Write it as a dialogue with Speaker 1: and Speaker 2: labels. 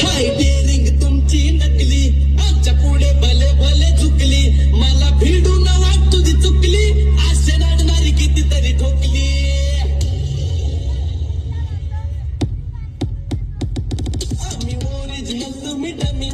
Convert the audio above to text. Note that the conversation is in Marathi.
Speaker 1: हाय डेअरिंग तुमची नकली, आमच्या पुढे भले भले चुकली, मला भिडून वाट तुझी चुकली, आशे नाडणारी कितीतरी ठोकली. आम्ही ओरिजिनल तुम्ही डमी.